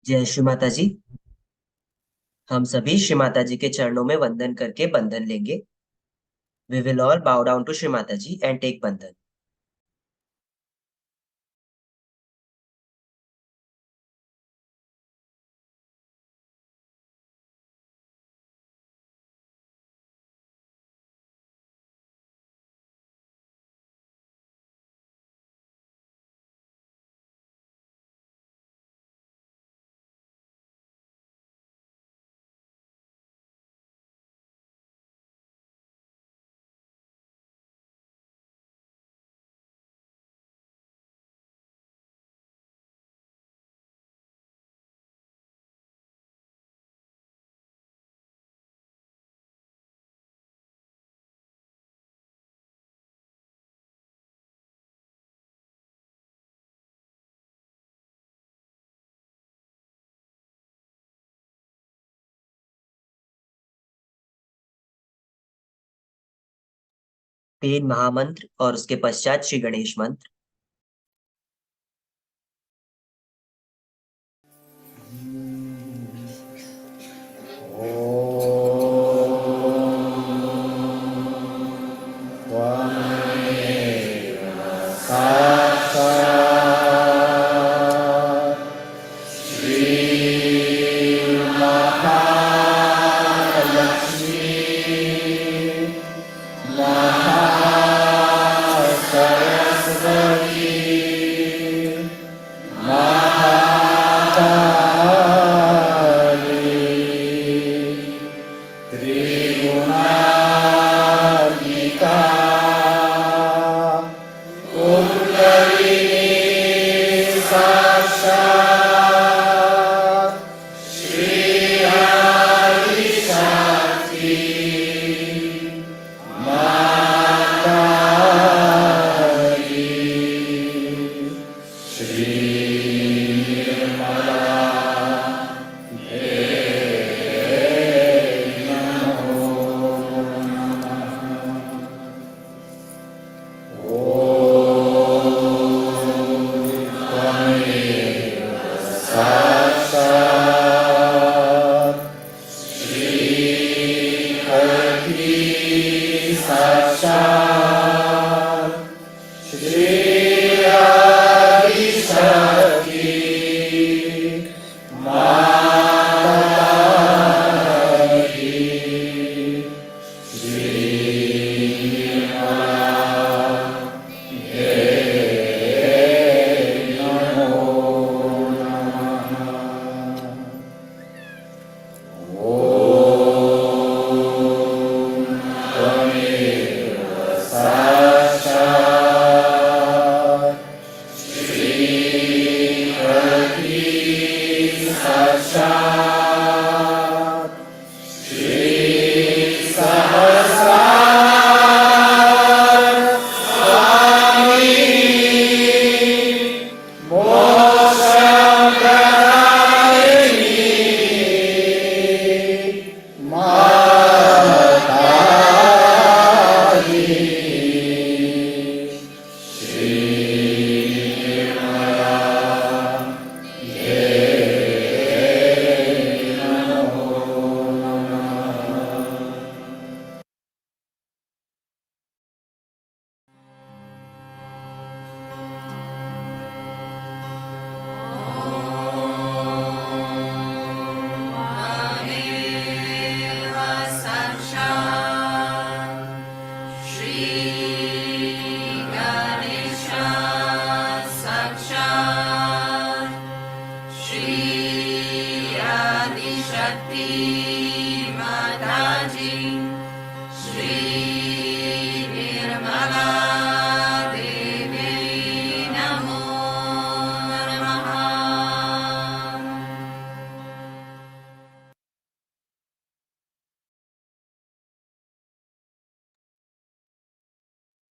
जय श्री माता जी। हम सभी श्री माता जी के चरणों में वंदन करके बंधन लेंगे। We will all bow down to Shri Mata ji and take बंधन। तीन महामंत्र और उसके पश्चात श्री गणेश मंत्र।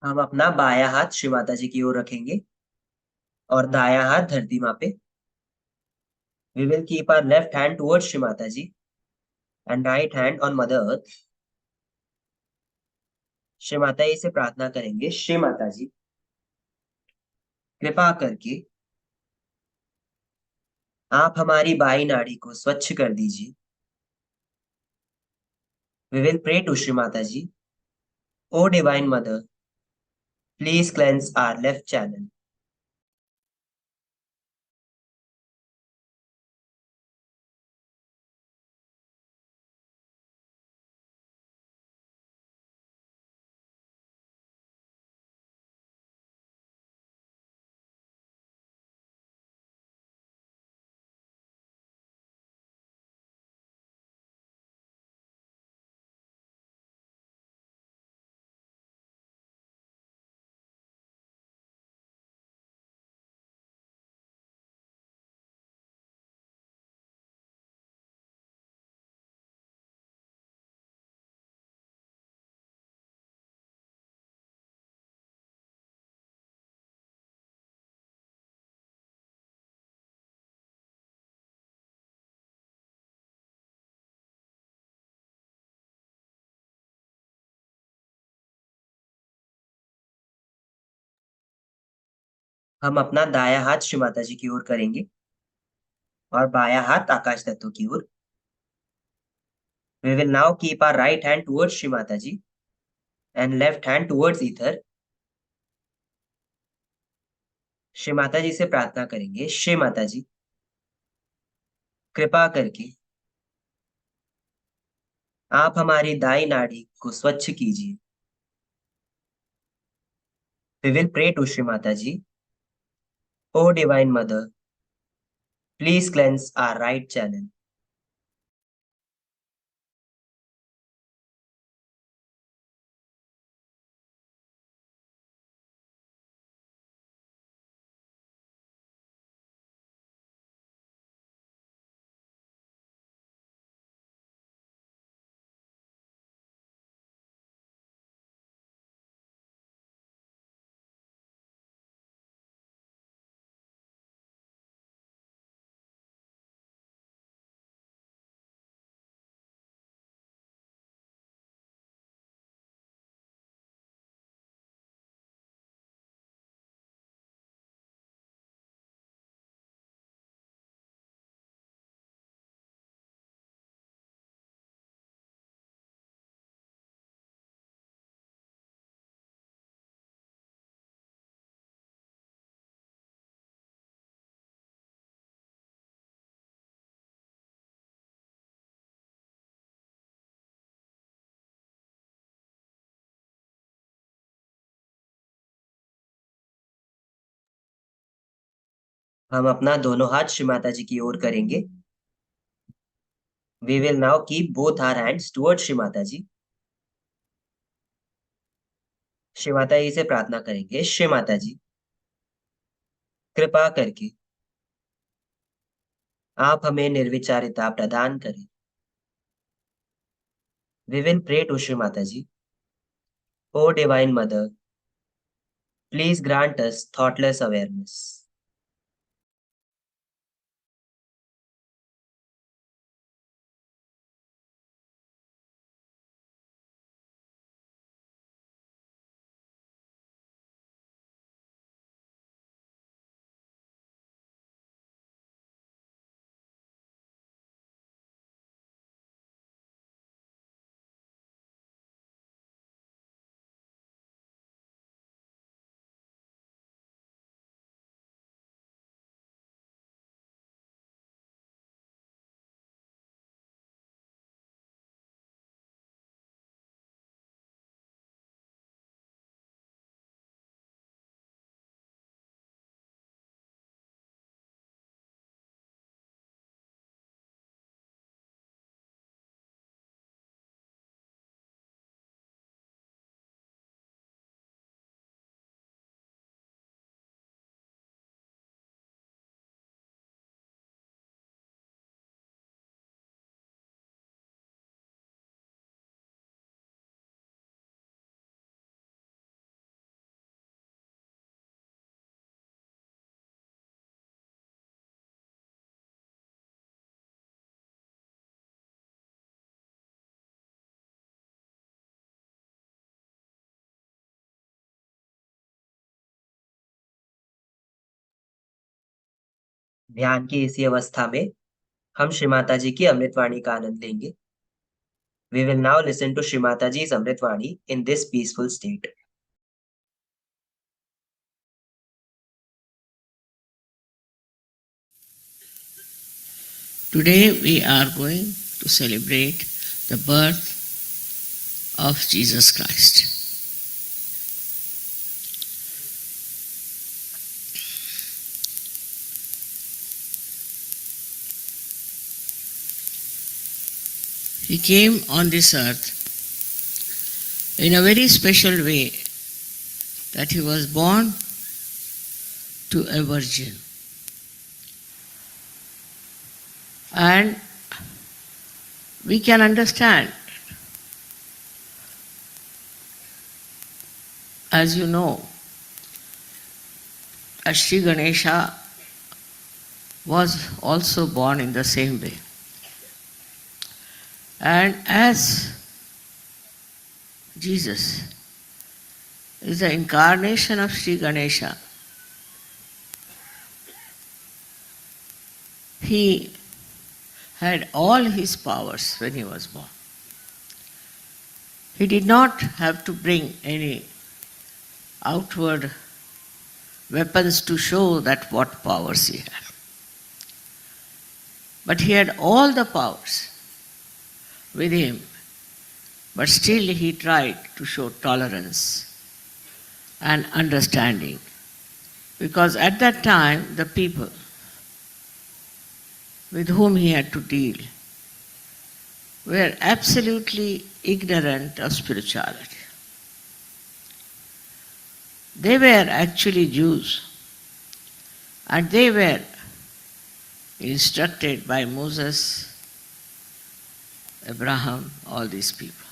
हम अपना बायां हाथ श्री माता जी की ओर रखेंगे और दायां हाथ धरती माँ पे। We will keep our left hand towards Shri Mata ji and right hand on mother earth. Shri Mata ji से प्रार्थना करेंगे, श्री माता जी, कृपा करके आप हमारी बाई नाड़ी को स्वच्छ कर दीजिए। We will pray to Shri Mata ji. O divine mother, please cleanse our left channel. हम अपना दायां हाथ श्री माता जी की ओर करेंगे और बायां हाथ आकाश तत्व की ओर। We will now keep our right hand towards Shri Mata ji and left hand towards ether. Shri Mata ji से प्रार्थना करेंगे, श्री माता जी कृपा करके आप हमारी दाई नाड़ी को स्वच्छ कीजिए। We will pray to Shri Mata ji. O divine mother, please cleanse our right channel. हम अपना दोनों हाथ श्री माता जी की ओर करेंगे। We will now keep both our hands towards Shri Mata ji. Shri Mata ji से प्रार्थना करेंगे, श्री माता जी कृपा करके आप हमें निर्विचारिता प्रदान करें। We will pray to Shri Mata ji. O divine mother, please grant us thoughtless awareness. ध्यान की इसी अवस्था में हम श्री माता जी की अमृतवाणी का आनंद लेंगे. We will now listen to Shri Mataji's Amritvani in this peaceful state. Today we are going to celebrate the birth of Jesus Christ. He came on this earth in a very special way, that he was born to a virgin. And we can understand, as you know, that Sri Ganesha was also born in the same way. And as Jesus is the incarnation of Sri Ganesha, he had all his powers when he was born. He did not have to bring any outward weapons to show that what powers he had. But he had all the powers with him, but still he tried to show tolerance and understanding, because at that time the people with whom he had to deal were absolutely ignorant of spirituality. They were actually Jews, and they were instructed by Moses, Abraham, all these people.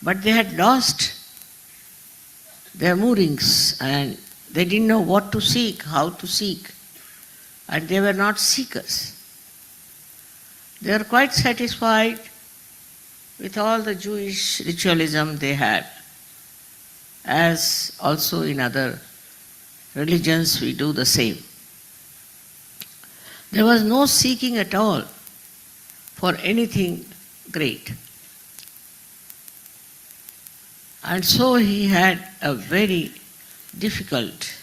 But they had lost their moorings, and they didn't know what to seek, how to seek, and they were not seekers. They were quite satisfied with all the Jewish ritualism they had, as also in other religions we do the same. There was no seeking at all for anything great. And so he had a very difficult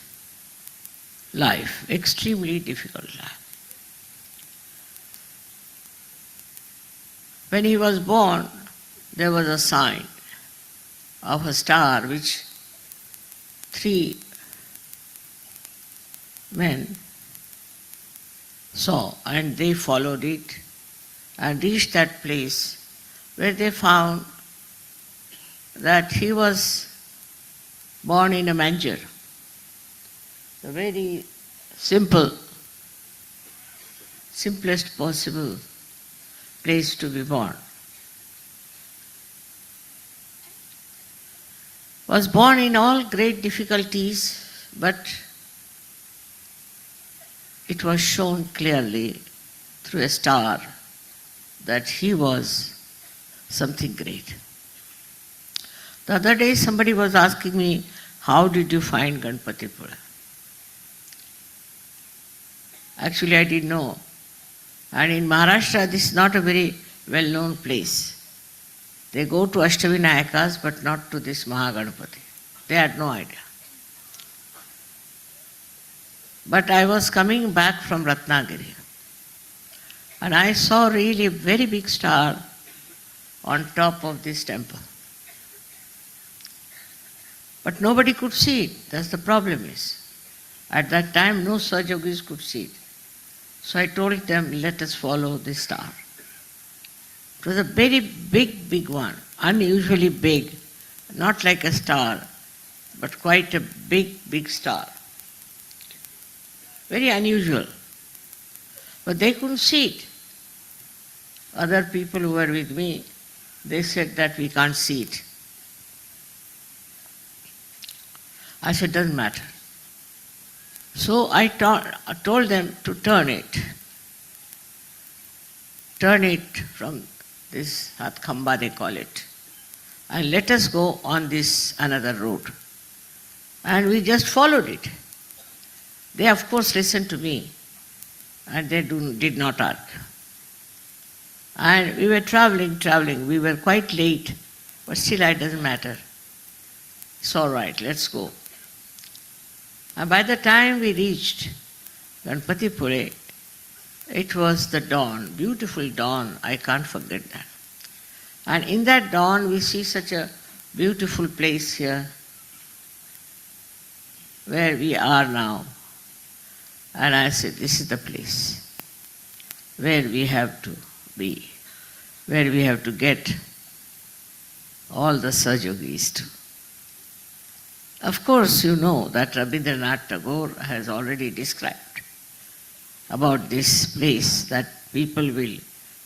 life, extremely difficult life. When he was born, there was a sign of a star which 3 men saw, and they followed it and reached that place where they found that he was born in a manger. A very simplest possible place to be born. Was born in all great difficulties, but it was shown clearly through a star that he was something great. The other day somebody was asking me, how did you find Ganapatipule? Actually I didn't know. And in Maharashtra this is not a very well-known place. They go to Ashtavinayakas but not to this Mahaganapati. They had no idea. But I was coming back from Ratnagiri and I saw really a very big star on top of this temple. But nobody could see it. That's the problem is. At that time, no Sahajogis could see it. So I told them, let us follow this star. It was a very big one, unusually big, not like a star, but quite a big star. Very unusual. But they couldn't see it. Other people who were with me, they said that we can't see it. I said, doesn't matter. So I told them to turn it from this Hathkhamba they call it, and let us go on this another road. And we just followed it. They of course listened to me, and they did not argue. And we were traveling. We were quite late, but still it doesn't matter. It's all right, let's go. And by the time we reached Ganapatipule, it was the dawn, beautiful dawn, I can't forget that. And in that dawn, we see such a beautiful place here, where we are now. And I said, this is the place where we have to be, where we have to get all the Sahajogis to. Of course, you know that Rabindranath Tagore has already described about this place, that people will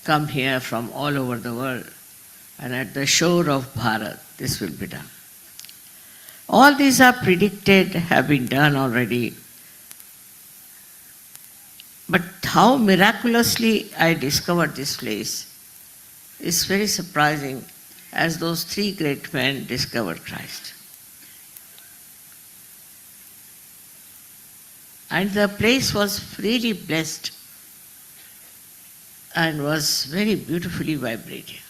come here from all over the world, and at the shore of Bharat, this will be done. All these are predicted, have been done already. But how miraculously I discovered this place is very surprising, as those three great men discovered Christ. And the place was really blessed and was very beautifully vibrating.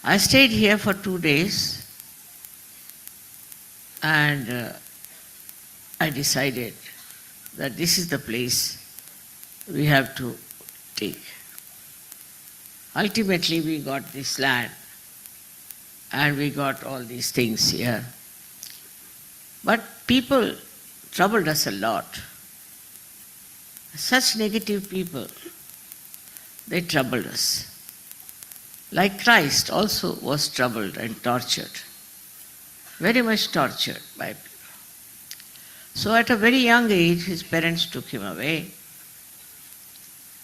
I stayed here for 2 days, and I decided that this is the place we have to take. Ultimately, we got this land and we got all these things here. But people troubled us a lot. Such negative people, they troubled us. Like Christ also was troubled and tortured, very much tortured by people. So at a very young age, his parents took him away,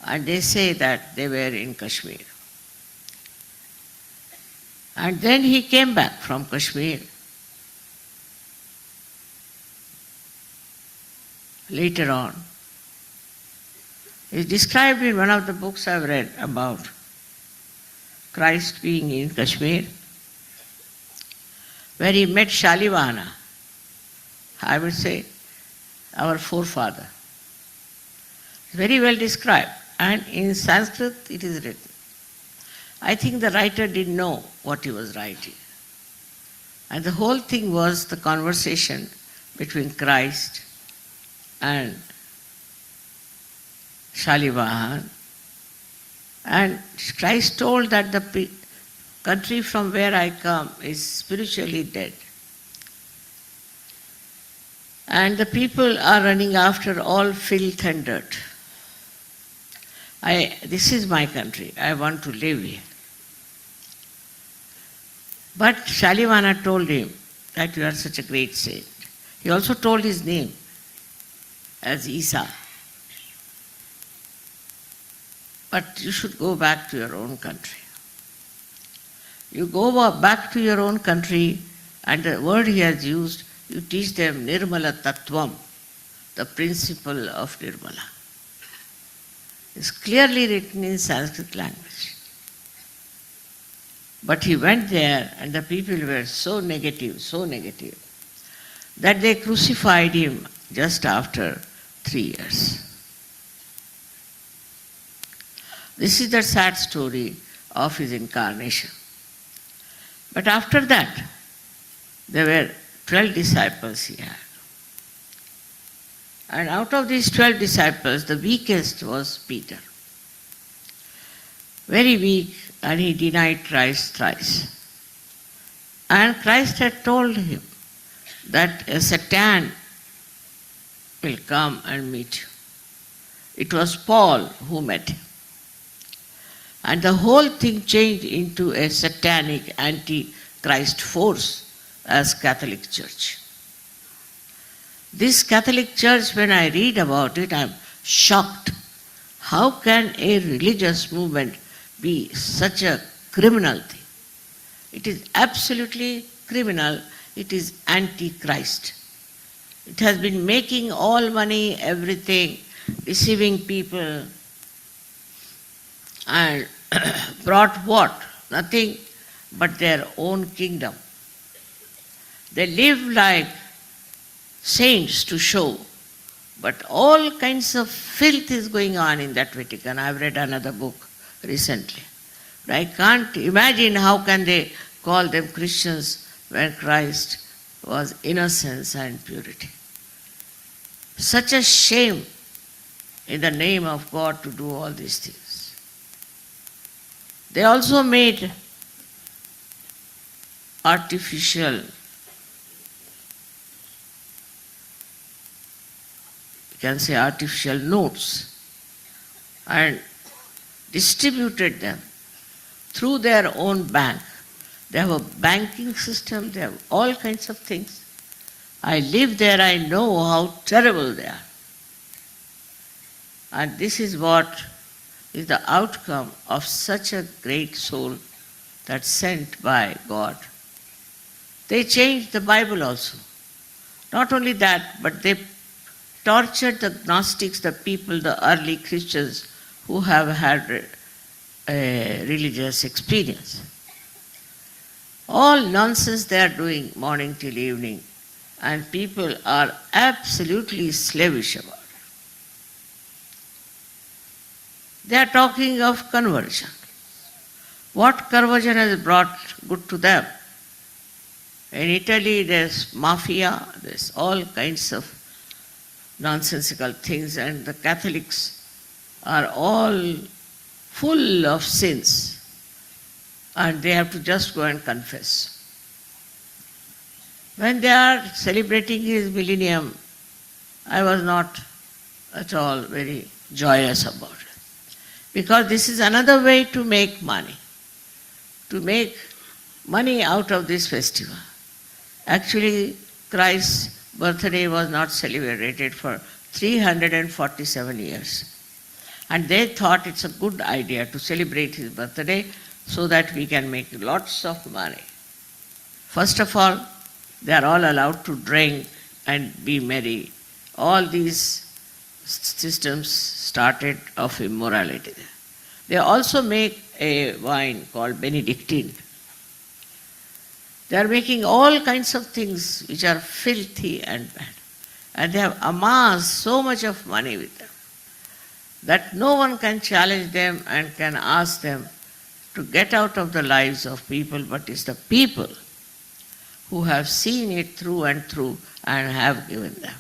and they say that they were in Kashmir. And then he came back from Kashmir. Later on, it's described in one of the books I've read about Christ being in Kashmir, where he met Shalivana, I would say our forefather. Very well described, and in Sanskrit it is written. I think the writer didn't know what he was writing. And the whole thing was the conversation between Christ and Shalivahan. And Christ told that the country from where I come is spiritually dead. And the people are running after all filth and dirt. This is my country. I want to live here. But Shalivana told him that you are such a great saint. He also told his name as Isa. But you should go back to your own country. You go back to your own country, and the word he has used, you teach them Nirmala Tattvam, the principle of Nirmala. It's clearly written in Sanskrit language. But he went there, and the people were so negative, that they crucified him just after 3 years. This is the sad story of his incarnation. But after that, there were 12 disciples he had. And out of these 12 disciples, the weakest was Peter. Very weak, and he denied Christ thrice. And Christ had told him that a Satan will come and meet you. It was Paul who met him. And the whole thing changed into a satanic anti-Christ force as Catholic Church. This Catholic Church, when I read about it, I'm shocked. How can a religious movement be such a criminal thing? It is absolutely criminal. It is anti-Christ. It has been making all money, everything, deceiving people, and brought what? Nothing but their own kingdom. They live like saints to show But all kinds of filth is going on in that Vatican. I've read another book recently. But I can't imagine how can they call them Christians when Christ was innocence and purity. Such a shame in the name of God to do all these things. They also made artificial, you can say artificial notes, and distributed them through their own bank. They have a banking system, they have all kinds of things. I live there, I know how terrible they are. And this is what is the outcome of such a great soul that's sent by God. They changed the Bible also. Not only that, but they tortured the Gnostics, the people, the early Christians who have had a religious experience. All nonsense they are doing morning till evening, and people are absolutely slavish about it. They are talking of conversion. What conversion has brought good to them? In Italy there's mafia, there's all kinds of nonsensical things, and the Catholics are all full of sins, and they have to just go and confess. When they are celebrating his millennium, I was not at all very joyous about it, because this is another way to make money out of this festival. Actually, Christ's birthday was not celebrated for 347 years. And they thought it's a good idea to celebrate his birthday so that we can make lots of money. First of all, they are all allowed to drink and be merry. All these systems started of immorality. They also make a wine called Benedictine. They are making all kinds of things which are filthy and bad. And they have amassed so much of money with them that no one can challenge them and can ask them to get out of the lives of people, but it's the people who have seen it through and through and have given them.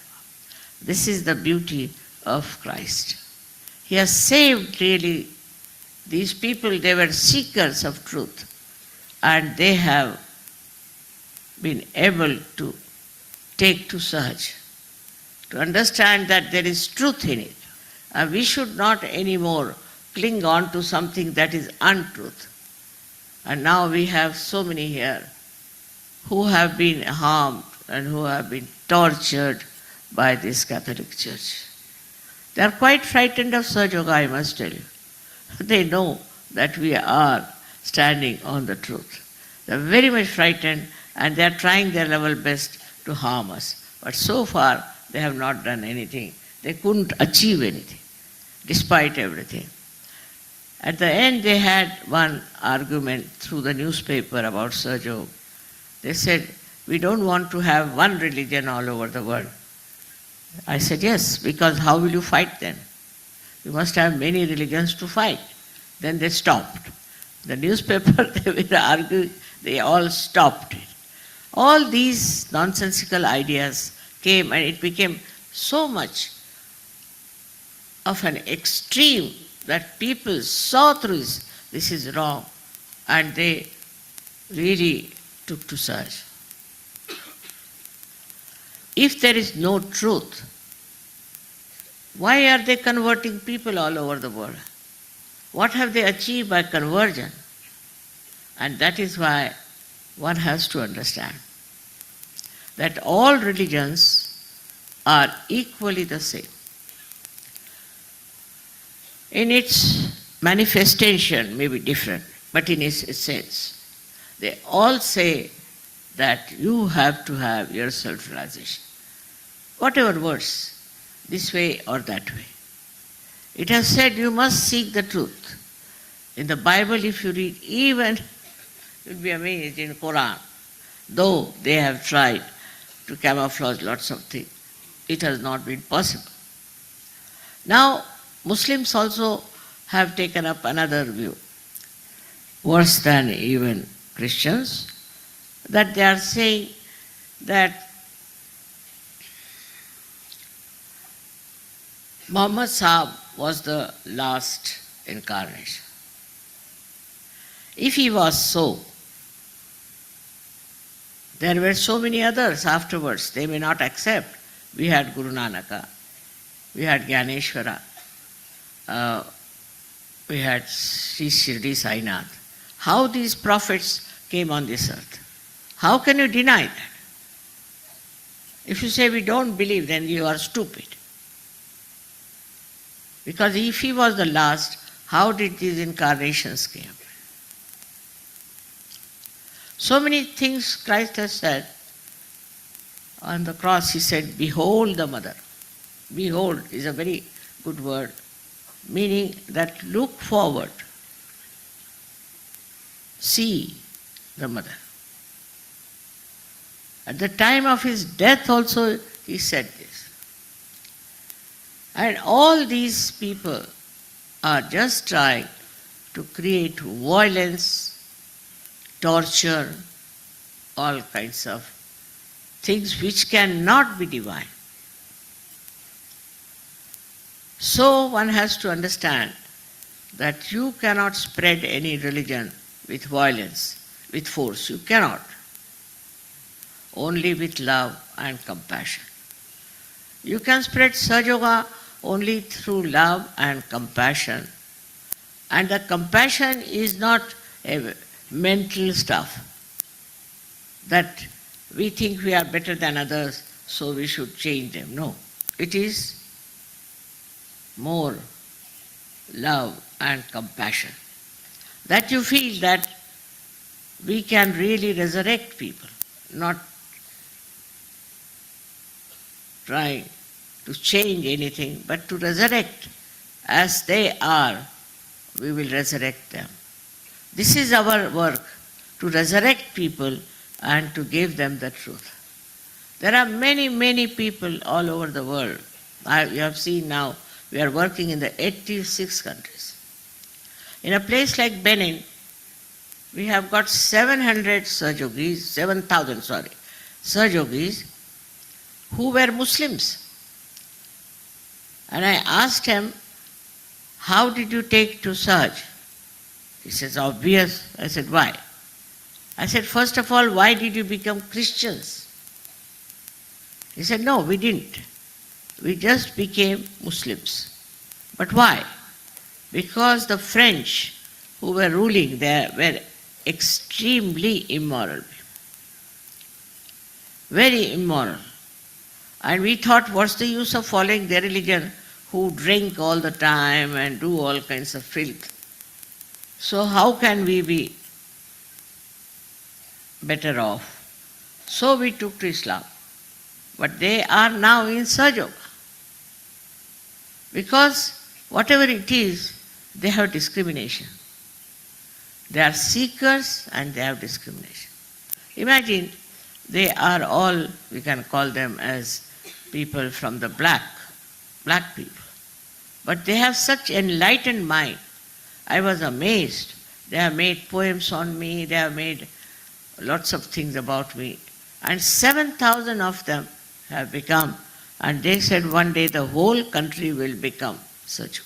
This is the beauty of Christ. He has saved really these people. They were seekers of truth, and they have been able to take to Sahaja, to understand that there is truth in it. And we should not anymore cling on to something that is untruth. And now we have so many here who have been harmed and who have been tortured by this Catholic Church. They are quite frightened of Sahaja Yoga, I must tell you. They know that we are standing on the truth. They are very much frightened, and they are trying their level best to harm us. But so far, they have not done anything. They couldn't achieve anything, despite everything. At the end, they had one argument through the newspaper about Sahaja Yoga. They said, we don't want to have one religion all over the world. I said, yes, because how will you fight then? You must have many religions to fight. Then they stopped. The newspaper, they were arguing, they all stopped it. All these nonsensical ideas came, and it became so much of an extreme that people saw through this is wrong, and they really took to Sahaja. If there is no truth, why are they converting people all over the world? What have they achieved by conversion? And that is why one has to understand that all religions are equally the same. In its manifestation may be different, but in its essence, they all say that you have to have your self-realization. Whatever words, this way or that way. It has said you must seek the truth. In the Bible, if you read, even, you'll be amazed, in Quran, though they have tried to camouflage lots of things, it has not been possible. Now, Muslims also have taken up another view, worse than even Christians, that they are saying that Muhammad Sahib was the last incarnation. If he was so, there were so many others afterwards. They may not accept. We had Guru Nanaka, we had Gyaneshwara, we had Sri Shirdi Sainath. How these prophets came on this earth? How can you deny that? If you say we don't believe, then you are stupid. Because if he was the last, how did these incarnations come? So many things Christ has said. On the cross he said, behold the mother. Behold is a very good word, meaning that look forward. See the mother. At the time of his death also he said this. And all these people are just trying to create violence, torture, all kinds of things which cannot be divine. So one has to understand that you cannot spread any religion with violence, with force. You cannot. Only with love and compassion. You can spread Sahaja only through love and compassion. And the compassion is not a mental stuff that we think we are better than others, so we should change them. No. It is more love and compassion. That you feel that we can really resurrect people, not trying to change anything, but to resurrect as they are, we will resurrect them. This is our work, to resurrect people and to give them the truth. There are many, many people all over the world. You have seen now, we are working in the 86 countries. In a place like Benin, we have got 700 Sahajogis, 7,000, Sahajogis, who were Muslims. And I asked him, how did you take to Sahaj? He says, obvious. I said, why? I said, first of all, why did you become Christians? He said, no, we didn't. We just became Muslims. But why? Because the French who were ruling there were extremely immoral. Very immoral. And we thought, what's the use of following their religion, who drink all the time and do all kinds of filth? So how can we be better off? So we took to Islam. But they are now in Sahaja. Because whatever it is, they have discrimination. They are seekers and they have discrimination. Imagine, they are all, we can call them as people from the black people. But they have such enlightened mind. I was amazed. They have made poems on me, they have made lots of things about me. And 7,000 of them have become, and they said one day the whole country will become such.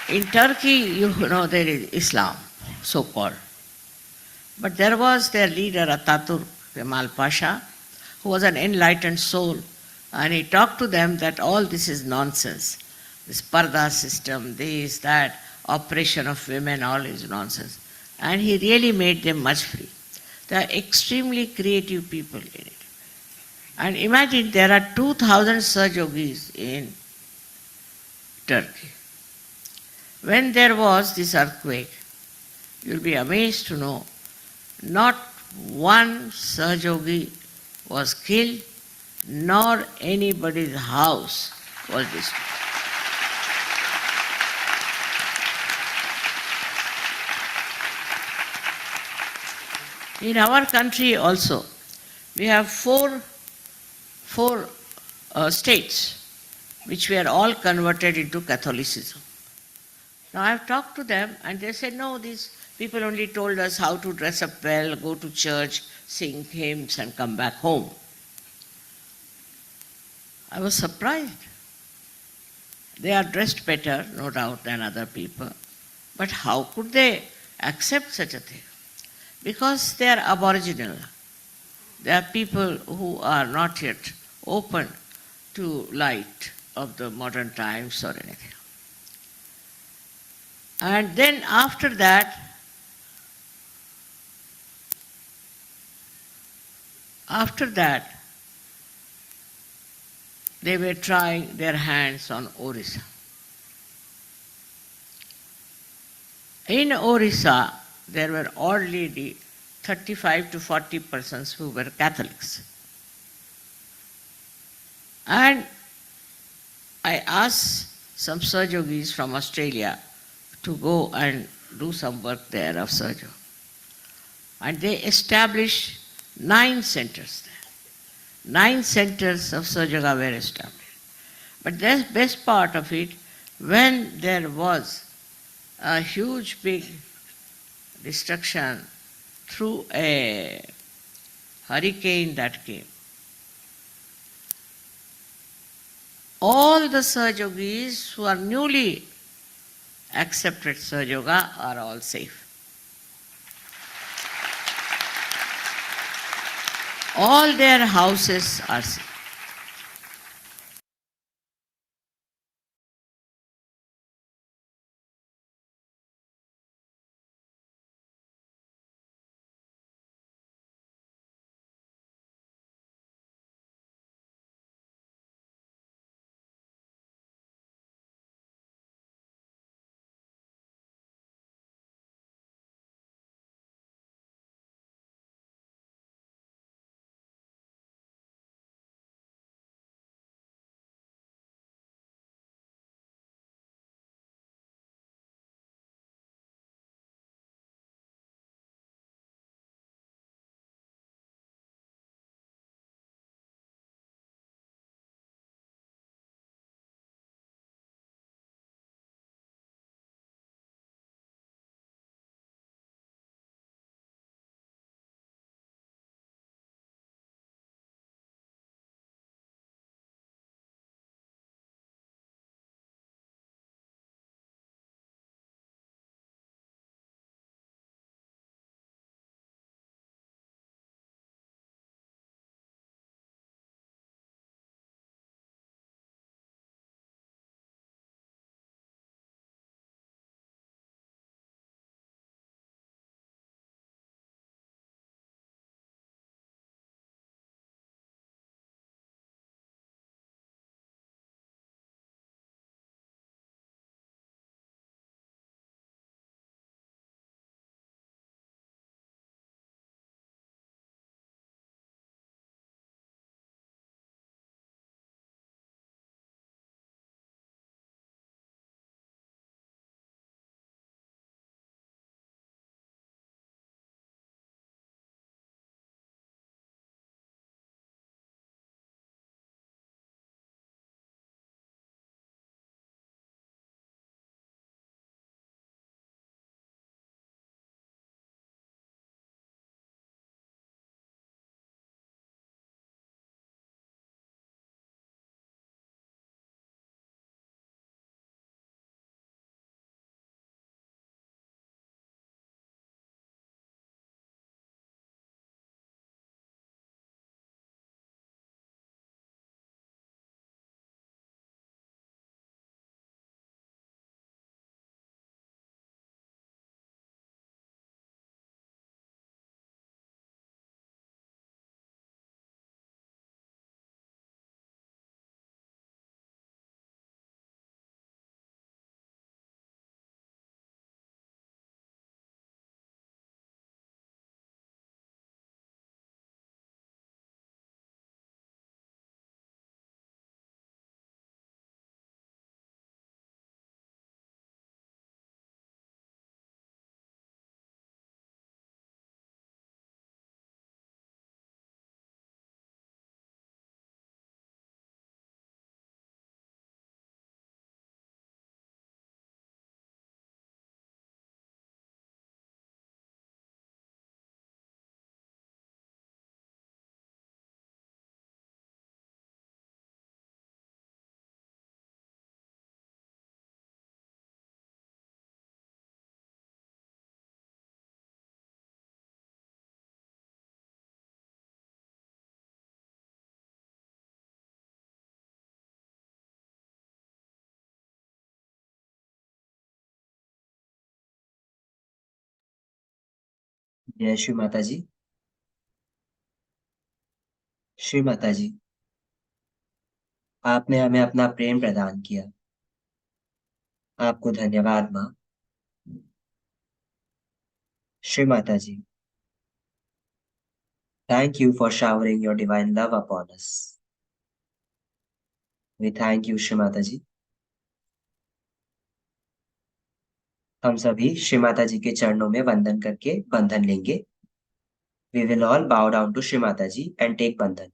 In Turkey, you know, there is Islam, so-called. But there was their leader, Ataturk Kemal Pasha, who was an enlightened soul, and he talked to them that all this is nonsense. This parda system, this, that, oppression of women, all is nonsense. And he really made them much free. They are extremely creative people in it. And imagine there are 2,000 Sahajogis in Turkey. When there was this earthquake, you'll be amazed to know, not one Sahajogi was killed, nor anybody's house was destroyed. In our country also, we have four states which were all converted into Catholicism. Now I've talked to them and they said, no, these people only told us how to dress up well, go to church, sing hymns and come back home. I was surprised. They are dressed better, no doubt, than other people. But how could they accept such a thing? Because they are aboriginal. They are people who are not yet open to light of the modern times or anything. And then after that, they were trying their hands on Orissa. In Orissa, there were already 35 to 40 persons who were Catholics. And I asked some Sahajogis from Australia to go and do some work there of Sahaja. And they established 9 centers there. 9 centers of Sahaja were established. But the best part of it, when there was a huge big destruction through a hurricane that came, all the Sahajogis who are newly accepted Sahaja are all safe. All their houses are safe. जय श्री माता जी। श्री माता जी, आपने हमें अपना प्रेम प्रदान किया। आपको धन्यवाद माँ। श्री माता जी, thank you for showering your divine love upon us. We thank you, Shri Mata जी। हम सभी श्री माता जी के चरणों में वंदन करके बंधन लेंगे। We will all bow down to Shri Mata ji and take बंधन।